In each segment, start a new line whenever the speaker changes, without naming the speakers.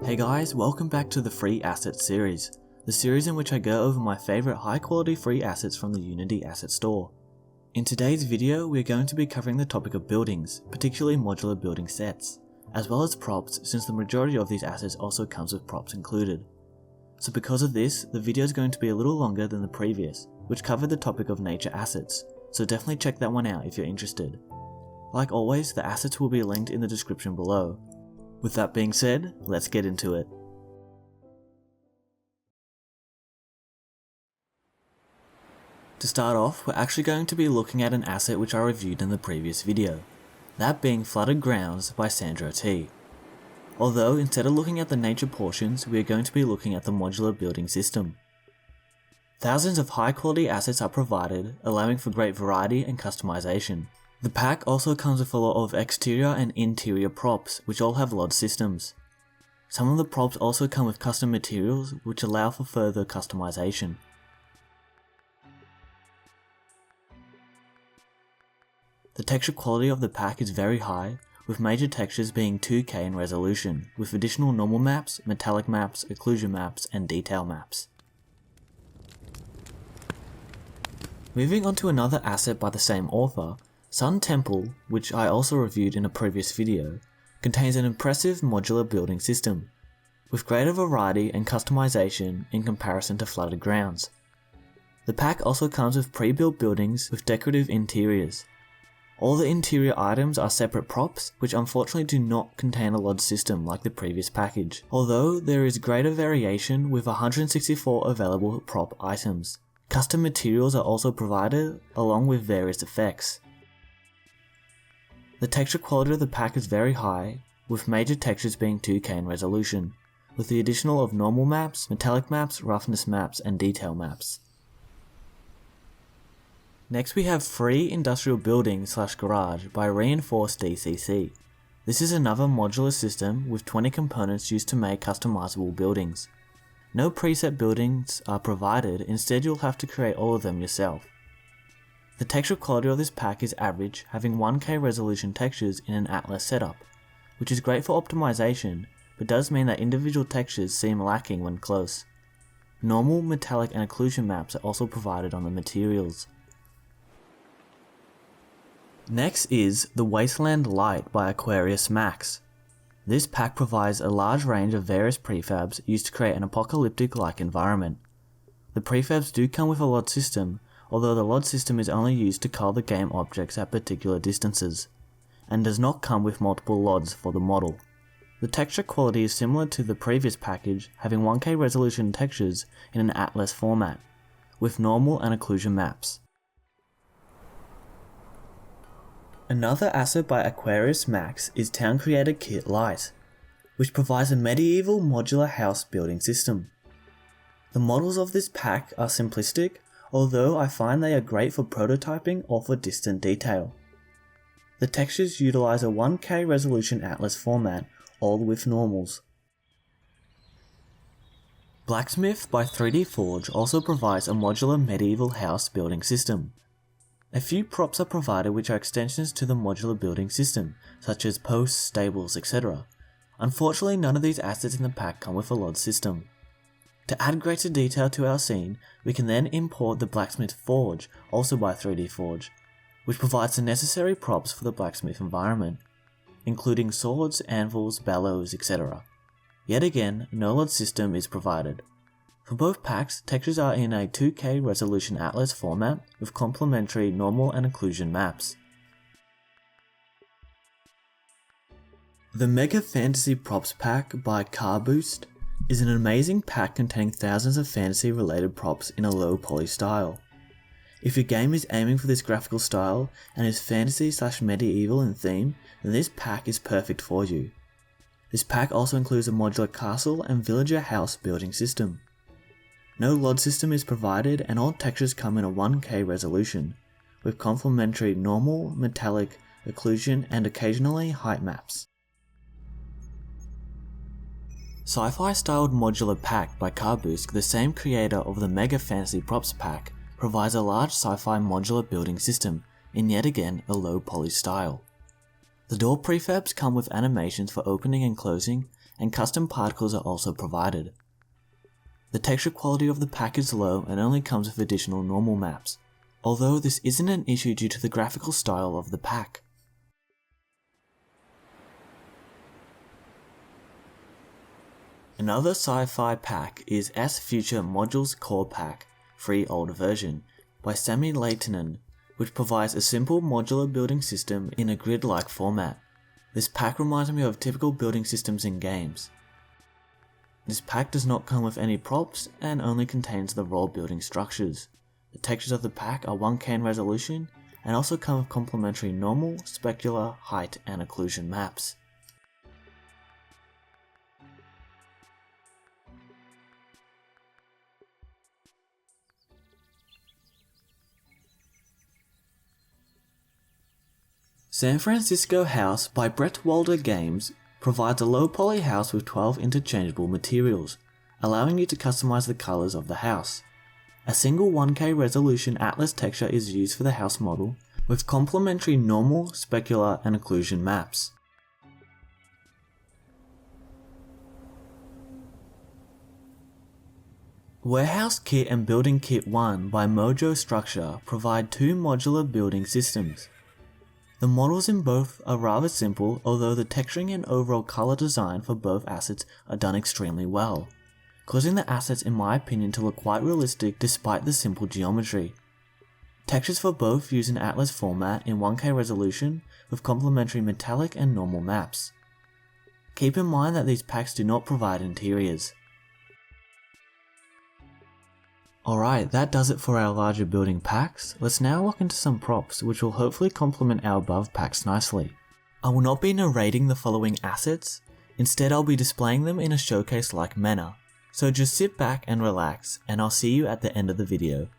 Hey guys, welcome back to the Free Assets series, the series in which I go over my favourite high quality free assets from the Unity Asset Store. In today's video, we are going to be covering the topic of buildings, particularly modular building sets, as well as props, since the majority of these assets also comes with props included. So because of this, the video is going to be a little longer than the previous, which covered the topic of nature assets, so definitely check that one out if you're interested. Like always, the assets will be linked in the description below. With that being said, let's get into it. To start off, we're actually going to be looking at an asset which I reviewed in the previous video, that being Flooded Grounds by Sandro T. Although instead of looking at the nature portions, we are going to be looking at the modular building system. Thousands of high quality assets are provided, allowing for great variety and customization. The pack also comes with a lot of exterior and interior props, which all have LOD systems. Some of the props also come with custom materials, which allow for further customization. The texture quality of the pack is very high, with major textures being 2K in resolution, with additional normal maps, metallic maps, occlusion maps, and detail maps. Moving on to another asset by the same author, Sun Temple, which I also reviewed in a previous video, contains an impressive modular building system, with greater variety and customization in comparison to Flooded Grounds. The pack also comes with pre-built buildings with decorative interiors. All the interior items are separate props, which unfortunately do not contain a LOD system like the previous package, although there is greater variation with 164 available prop items. Custom materials are also provided, along with various effects. The texture quality of the pack is very high, with major textures being 2K in resolution, with the additional of normal maps, metallic maps, roughness maps, and detail maps. Next we have Free Industrial Building / Garage by Reinforced DCC. This is another modular system with 20 components used to make customizable buildings. No preset buildings are provided, instead you'll have to create all of them yourself. The texture quality of this pack is average, having 1K resolution textures in an Atlas setup, which is great for optimization, but does mean that individual textures seem lacking when close. Normal, metallic, and occlusion maps are also provided on the materials. Next is the Wasteland LITE by Aquarius Max. This pack provides a large range of various prefabs used to create an apocalyptic-like environment. The prefabs do come with a LOD system, although the LOD system is only used to cull the game objects at particular distances, and does not come with multiple LODs for the model. The texture quality is similar to the previous package, having 1K resolution textures in an Atlas format, with normal and occlusion maps. Another asset by Aquarius Max is Town Creator Kit Lite, which provides a medieval modular house building system. The models of this pack are simplistic, although I find they are great for prototyping or for distant detail. The textures utilize a 1K resolution Atlas format, all with normals. Blacksmith by 3D Forge also provides a modular medieval house building system. A few props are provided which are extensions to the modular building system, such as posts, stables, etc. Unfortunately, none of these assets in the pack come with a LOD system. To add greater detail to our scene, we can then import the Blacksmith Forge, also by 3D Forge, which provides the necessary props for the blacksmith environment, including swords, anvils, bellows, etc. Yet again, no LOD system is provided. For both packs, textures are in a 2K resolution Atlas format with complementary normal and occlusion maps. The Mega Fantasy Props Pack by Car Boost is an amazing pack containing thousands of fantasy related props in a low poly style. If your game is aiming for this graphical style and is fantasy / medieval in theme, then this pack is perfect for you. This pack also includes a modular castle and villager house building system. No LOD system is provided and all textures come in a 1K resolution, with complementary normal, metallic, occlusion and occasionally height maps. Sci-Fi styled modular pack by Carboost, the same creator of the Mega Fantasy Props pack, provides a large sci-fi modular building system in yet again a low poly style. The door prefabs come with animations for opening and closing, and custom particles are also provided. The texture quality of the pack is low and only comes with additional normal maps, although this isn't an issue due to the graphical style of the pack. Another sci-fi pack is sFuture Modules Core Pack, free old version, by Sami Lehtinen, which provides a simple modular building system in a grid-like format. This pack reminds me of typical building systems in games. This pack does not come with any props and only contains the raw building structures. The textures of the pack are 1K in resolution and also come with complementary normal, specular, height and occlusion maps. San Francisco House by Brett Walder Games provides a low poly house with 12 interchangeable materials, allowing you to customize the colors of the house. A single 1K resolution atlas texture is used for the house model, with complementary normal, specular and occlusion maps. Warehouse Kit and Building Kit 1 by Mojo Structure provide two modular building systems. The models in both are rather simple, although the texturing and overall color design for both assets are done extremely well, causing the assets in my opinion to look quite realistic despite the simple geometry. Textures for both use an atlas format in 1K resolution with complementary metallic and normal maps. Keep in mind that these packs do not provide interiors. Alright, that does it for our larger building packs. Let's now look into some props which will hopefully complement our above packs nicely. I will not be narrating the following assets, instead I'll be displaying them in a showcase-like manner, so just sit back and relax and I'll see you at the end of the video.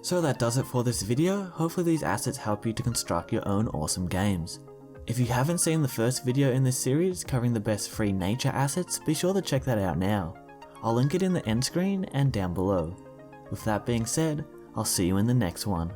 So that does it for this video. Hopefully these assets help you to construct your own awesome games. If you haven't seen the first video in this series covering the best free nature assets, be sure to check that out now. I'll link it in the end screen and down below. With that being said, I'll see you in the next one.